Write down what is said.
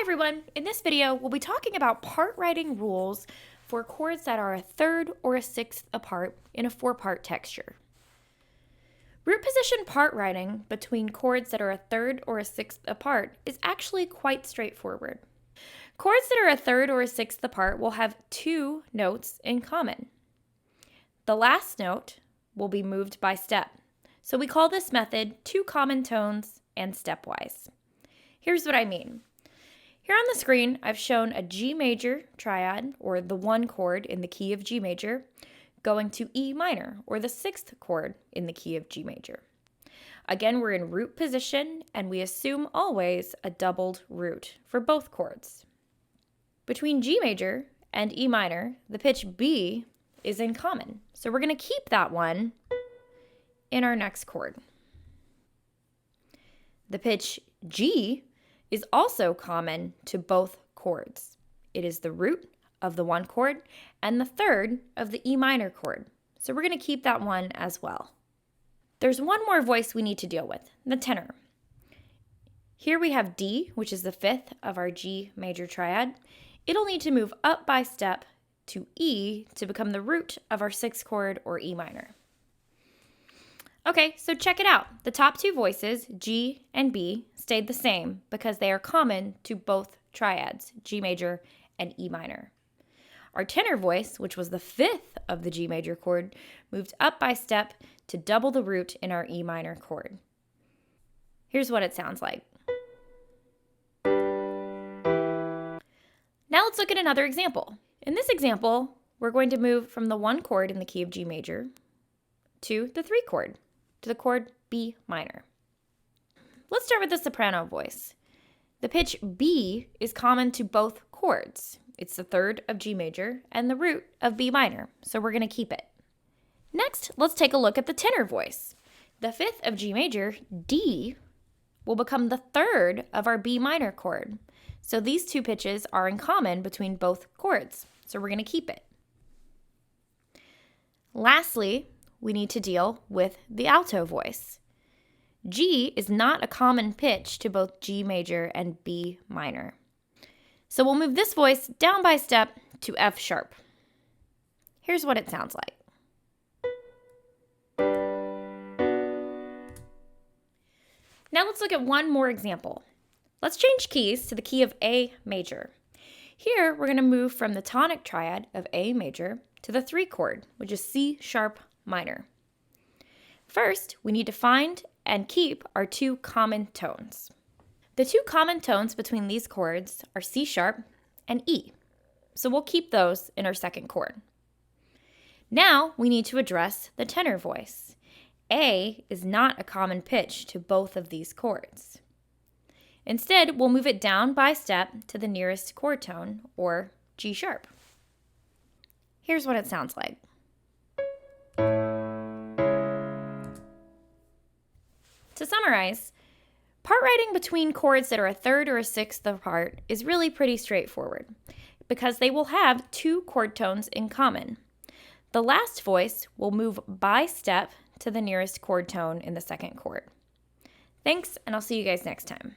everyone, in this video we'll be talking about part writing rules for chords that are a third or a sixth apart in a 4-part texture. Root position part writing between chords that are a third or a sixth apart is actually quite straightforward. Chords that are a third or a sixth apart will have 2 notes in common. The last note will be moved by step, so we call this method 2 common tones and stepwise. Here's what I mean. Here on the screen, I've shown a G major triad, or the 1 chord in the key of G major, going to E minor, or the 6th chord in the key of G major. Again, we're in root position, and we assume always a doubled root for both chords. Between G major and E minor, the pitch B is in common, so we're going to keep that one in our next chord. The pitch G is also common to both chords. It is the root of the 1 chord and the third of the E minor chord, so we're going to keep that one as well. There's one more voice we need to deal with, the tenor. Here we have D, which is the 5th of our G major triad. It'll need to move up by step to E to become the root of our 6th chord or E minor. Okay, so check it out. The top 2 voices, G and B, stayed the same because they are common to both triads, G major and E minor. Our tenor voice, which was the 5th of the G major chord, moved up by step to double the root in our E minor chord. Here's what it sounds like. Now let's look at another example. In this example, we're going to move from the 1 chord in the key of G major to the 3 chord, to the chord B minor. Let's start with the soprano voice. The pitch B is common to both chords. It's the 3rd of G major and the root of B minor, so we're going to keep it. Next, let's take a look at the tenor voice. The 5th of G major, D, will become the 3rd of our B minor chord. So these 2 pitches are in common between both chords, so we're going to keep it. Lastly, we need to deal with the alto voice. G is not a common pitch to both G major and B minor. So we'll move this voice down by step to F sharp. Here's what it sounds like. Now let's look at one more example. Let's change keys to the key of A major. Here we're going to move from the tonic triad of A major to the 3 chord, which is C sharp minor. First, we need to find and keep our 2 common tones. The 2 common tones between these chords are C sharp and E, so we'll keep those in our 2nd chord. Now we need to address the tenor voice. A is not a common pitch to both of these chords. Instead, we'll move it down by step to the nearest chord tone, or G sharp. Here's what it sounds like. To summarize, part writing between chords that are a 3rd or a 6th apart is really pretty straightforward because they will have 2 chord tones in common. The last voice will move by step to the nearest chord tone in the 2nd chord. Thanks, and I'll see you guys next time.